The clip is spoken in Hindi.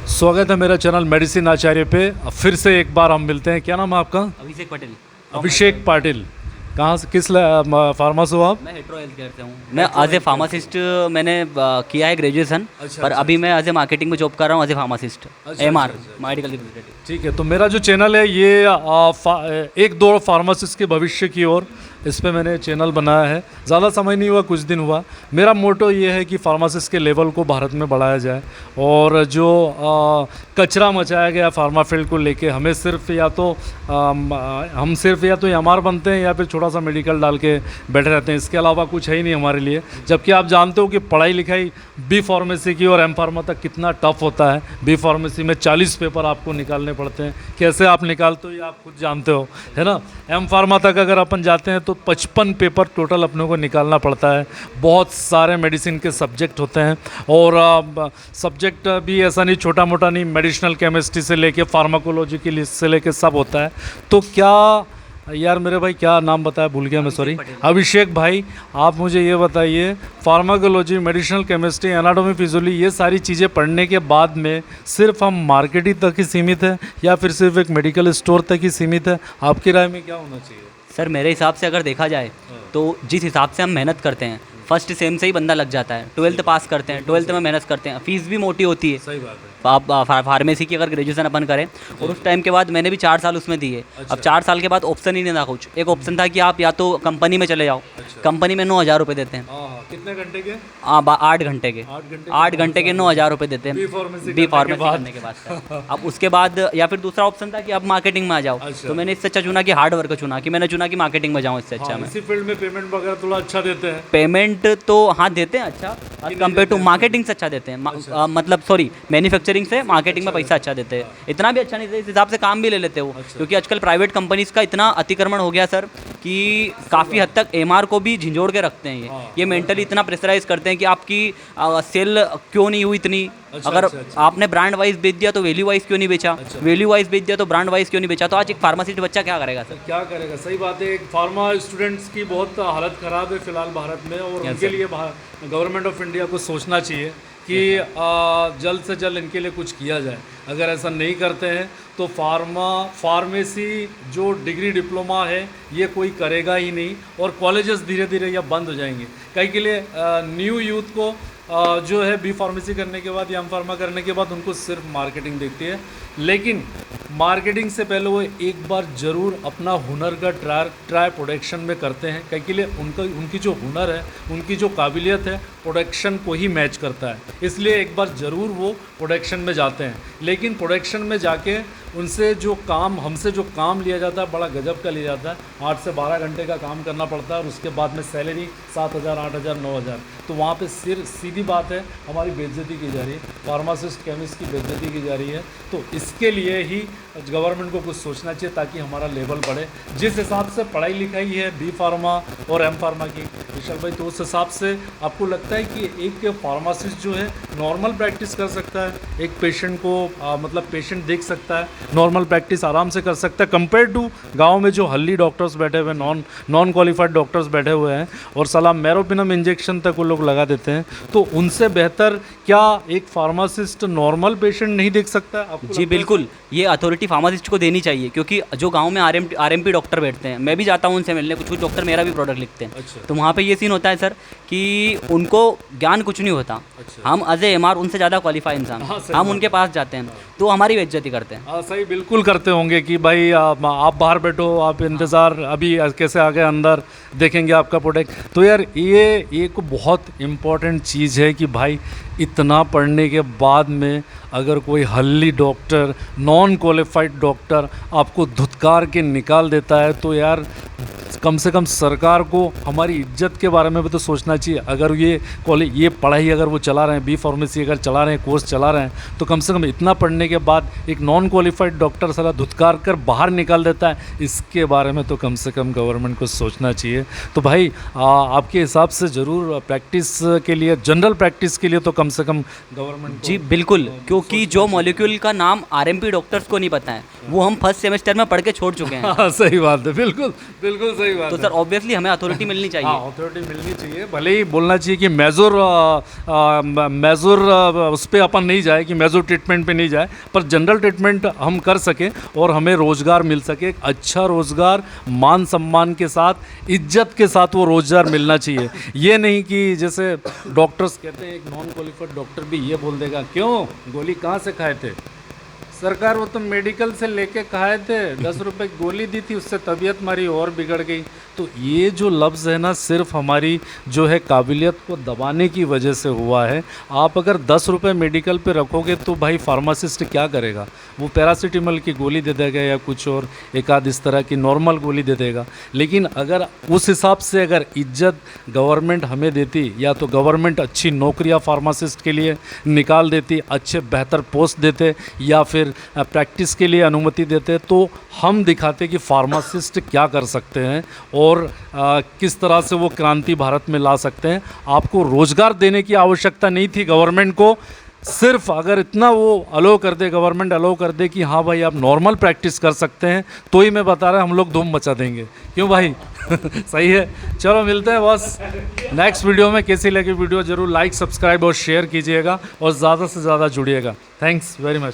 स्वागत है मेरा चैनल मेडिसिन आचार्य पे। अब फिर से एक बार हम मिलते हैं। क्या नाम है आपका? अभिषेक पटेल। अभिषेक पाटिल। कहाँ से, किस फार्मास हो आप? मैं हेट्रो हेल्थ केयर से हूँ। मैं एज ए फार्मासिस्ट मैंने किया है ग्रेजुएशन। पर अभी मैं एज ए मार्केटिंग में जॉब कर रहा हूँ as a pharmacist. MR medical representative. ठीक है, तो मेरा जो चैनल है ये एक दो फार्मासिस्ट के भविष्य की ओर इस पे मैंने चैनल बनाया है। ज़्यादा समय नहीं हुआ, कुछ दिन हुआ। मेरा मोटो ये है कि फार्मासिस्ट के लेवल को भारत में बढ़ाया जाए और जो कचरा मचाया गया फार्मा फील्ड को लेके, हमें सिर्फ या तो हम सिर्फ या तो एमआर बनते हैं या फिर छोटा सा मेडिकल डाल के बैठे रहते हैं। इसके अलावा कुछ है ही नहीं हमारे लिए। जबकि आप जानते हो कि पढ़ाई लिखाई बी फार्मेसी की और एम फार्मा तक कितना टफ होता है। बी फार्मेसी में 40 पेपर आपको निकालने पड़ते हैं। कैसे आप निकालते हो ये आप खुद जानते हो, है ना। एम फार्मा तक अगर अपन जाते हैं तो 55 पेपर टोटल अपने को निकालना पड़ता है। बहुत सारे मेडिसिन के सब्जेक्ट होते हैं और सब्जेक्ट भी ऐसा नहीं छोटा मोटा नहीं, मेडिसिनल केमिस्ट्री से लेके फार्माकोलॉजी की लिस्ट से लेके सब होता है। तो क्या यार मेरे भाई क्या नाम बताया, भूल गया मैं, सॉरी। अभिषेक भाई, आप मुझे ये बताइए, pharmacology, medicinal chemistry, anatomy, physiology, ये सारी चीज़ें पढ़ने के बाद में सिर्फ हम मार्केटिंग तक ही सीमित है या फिर सिर्फ एक मेडिकल स्टोर तक ही सीमित है? आपकी राय में क्या होना चाहिए? सर मेरे हिसाब से अगर देखा जाए तो जिस हिसाब से हम मेहनत करते हैं, फर्स्ट सेम से ही बंदा लग जाता है। 12th पास करते हैं, 12th में मेहनत करते हैं, फीस भी मोटी होती है। सही बात है। आप फार्मेसी की अगर ग्रेजुएशन अपन करें और उस टाइम के बाद मैंने भी 4 साल उसमें दिए। अब 4 साल के बाद ऑप्शन ही नहीं था कुछ। एक ऑप्शन था कि आप या तो कंपनी में चले जाओ। कंपनी में 9,000 रुपये देते हैं। कितने घंटे के? 8 घंटे के। 8 घंटे के 9,000 रुपये देते हैं बी फार्मेसी करने के बाद। अब उसके बाद या फिर दूसरा ऑप्शन था कि आप मार्केटिंग में आ जाओ। तो मैंने इससे अच्छा चुना कि हार्ड वर्क चुना, कि मैंने चुना कि मार्केटिंग में जाऊँ। इससे अच्छा मैं इसी फील्ड में पेमेंट वगैरह थोड़ा अच्छा देते हैं। पेमेंट तो हाँ देते हैं अच्छा, कंपेयर टू मार्केटिंग से अच्छा देते हैं। मतलब सॉरी, मैन्युफैक्चरिंग से मार्केटिंग में पैसा अच्छा देते हैं। इतना भी अच्छा नहीं देते, इस हिसाब से काम भी ले लेते हो। क्योंकि आजकल प्राइवेट कंपनीज का इतना अतिक्रमण हो गया सर कि काफ़ी हद तक एमआर को भी झिंझोड़ के रखते हैं। ये मेंटली इतना प्रेशराइज करते हैं कि आपकी सेल क्यों नहीं हुई इतनी। अगर आपने ब्रांड वाइज बेच दिया तो वैल्यू वाइज क्यों नहीं बेचा, वैल्यू वाइज बेच दिया तो ब्रांड वाइज क्यों नहीं बेचा। तो आज एक फार्मासिस्ट बच्चा क्या करेगा सर? क्या करेगा, सही बात है। एक फार्मा स्टूडेंट्स की बहुत हालत ख़राब है फिलहाल भारत में और उनके लिए गवर्नमेंट ऑफ इंडिया को सोचना चाहिए कि जल्द से जल्द इनके लिए कुछ किया जाए। अगर ऐसा नहीं करते हैं तो फार्मेसी जो डिग्री डिप्लोमा है ये कोई करेगा ही नहीं और कॉलेजेस धीरे धीरे या बंद हो जाएंगे। कई के लिए न्यू यूथ को जो है बी फार्मेसी करने के बाद या एम फार्मा करने के बाद उनको सिर्फ मार्केटिंग दिखती है। लेकिन मार्केटिंग से पहले वो एक बार ज़रूर अपना हुनर का ट्राई प्रोडक्शन में करते हैं। कई के लिए उनकी जो हुनर है, उनकी जो काबिलियत है प्रोडक्शन को ही मैच करता है। इसलिए एक बार ज़रूर वो प्रोडक्शन में जाते हैं। लेकिन प्रोडक्शन में जाके उनसे जो काम, हमसे जो काम लिया जाता है बड़ा गजब का लिया जाता है। 8 से 12 घंटे का काम करना पड़ता है और उसके बाद में सैलरी 7,000, 8,000, 9,000। तो वहाँ पे सीधी बात है हमारी बेइज्जती की जा रही है, फार्मासिस्ट केमिस्ट की बेइज्जती की जा रही है। तो इसके लिए ही गवर्नमेंट को कुछ सोचना चाहिए ताकि हमारा लेवल बढ़े। जिस हिसाब से पढ़ाई लिखाई है बी फार्मा और एम फार्मा की, विशाल भाई, तो उस हिसाब से आपको लगता है कि एक फार्मासिस्ट जो है नॉर्मल प्रैक्टिस कर सकता है, एक पेशेंट को मतलब पेशेंट देख सकता है, नॉर्मल प्रैक्टिस आराम से कर सकता है कंपेयर टू गांव में जो हल्ली डॉक्टर्स बैठे हुए, नॉन क्वालिफाइड डॉक्टर्स बैठे हुए हैं और सलाह मेरोपिनम इंजेक्शन तक वो लोग लगा देते हैं। तो उनसे बेहतर क्या एक फार्मासिस्ट नॉर्मल पेशेंट नहीं देख सकता है? जी बिल्कुल, ये अथॉरिटी फार्मासिस्ट को देनी चाहिए। क्योंकि जो गांव में आरएमपी डॉक्टर बैठते हैं, मैं भी जाता हूं उनसे मिलने, कुछ डॉक्टर मेरा भी प्रोडक्ट लिखते हैं। तो वहाँ पे ये सीन होता है सर कि उनको ज्ञान कुछ नहीं होता। हम एज ए एमआर उनसे ज़्यादा क्वालिफाई इंसान, हम उनके पास जाते हैं तो हमारी बेइज्जती करते हैं। सही, बिल्कुल करते होंगे कि भाई आप बाहर बैठो, आप इंतज़ार, अभी कैसे आ गए अंदर, देखेंगे आपका प्रोडक्ट। तो यार ये एक बहुत इम्पॉर्टेंट चीज़ है कि भाई इतना पढ़ने के बाद में अगर कोई हल्ली डॉक्टर, नॉन क्वालिफाइड डॉक्टर आपको धुतकार के निकाल देता है तो यार कम से कम सरकार को हमारी इज्जत के बारे में भी तो सोचना चाहिए। अगर ये पढ़ाई अगर वो चला रहे हैं, बी फार्मेसी अगर चला रहे हैं, कोर्स चला रहे हैं, तो कम से कम इतना पढ़ने के बाद एक नॉन क्वालिफाइड डॉक्टर साला धुतकार कर बाहर निकाल देता है, इसके बारे में तो कम से कम गवर्नमेंट को सोचना चाहिए। तो भाई आपके हिसाब से ज़रूर प्रैक्टिस के लिए, जनरल प्रैक्टिस के लिए तो कम से कम गवर्नमेंट, जी बिल्कुल, क्योंकि जो मॉलिक्यूल का नाम आरएमपी डॉक्टर्स को नहीं पता है वो हम फर्स्ट सेमेस्टर में पढ़ के छोड़ चुके हैं। हाँ सही बात है, बिल्कुल बिल्कुल सही बात तो है। सर ऑब्वियसली हमें अथॉरिटी मिलनी चाहिए। हाँ अथॉरिटी मिलनी चाहिए, भले ही बोलना चाहिए कि मेजर उस पर अपन नहीं जाए, कि मेजर ट्रीटमेंट पे नहीं जाए, पर जनरल ट्रीटमेंट हम कर सकें और हमें रोज़गार मिल सके, अच्छा रोज़गार मान सम्मान के साथ, इज्जत के साथ वो रोज़गार मिलना चाहिए। ये नहीं कि जैसे डॉक्टर्स कहते हैं, एक नॉन क्वालिफाइड डॉक्टर भी ये बोल देगा क्यों गोली कहाँ से खाए थे, सरकार वो तो मेडिकल से लेके खाए थे, 10 रुपए की गोली दी थी, उससे तबीयत हमारी और बिगड़ गई। तो ये जो लफ्ज़ है ना, सिर्फ हमारी जो है काबिलियत को दबाने की वजह से हुआ है। आप अगर 10 रुपए मेडिकल पे रखोगे तो भाई फार्मासिस्ट क्या करेगा, वो पैरासीटामोल की गोली दे देगा या कुछ और एक आध इस तरह की नॉर्मल गोली दे देगा। लेकिन अगर उस हिसाब से अगर इज्जत गवर्नमेंट हमें देती, या तो गवर्नमेंट अच्छी नौकरियां फार्मासिस्ट के लिए निकाल देती, अच्छे बेहतर पोस्ट देते, या फिर प्रैक्टिस के लिए अनुमति देते, तो हम दिखाते कि फार्मासिस्ट क्या कर सकते हैं और किस तरह से वो क्रांति भारत में ला सकते हैं। आपको रोज़गार देने की आवश्यकता नहीं थी गवर्नमेंट को, सिर्फ अगर इतना वो अलो कर दे, गवर्नमेंट अलो कर दे कि हाँ भाई आप नॉर्मल प्रैक्टिस कर सकते हैं, तो ही मैं बता रहा हम लोग धूम मचा देंगे। क्यों भाई सही है। चलो मिलते हैं बस नेक्स्ट वीडियो में। कैसी लगी वीडियो ज़रूर लाइक सब्सक्राइब और शेयर कीजिएगा और ज़्यादा से ज़्यादा जुड़िएगा। Thanks very much.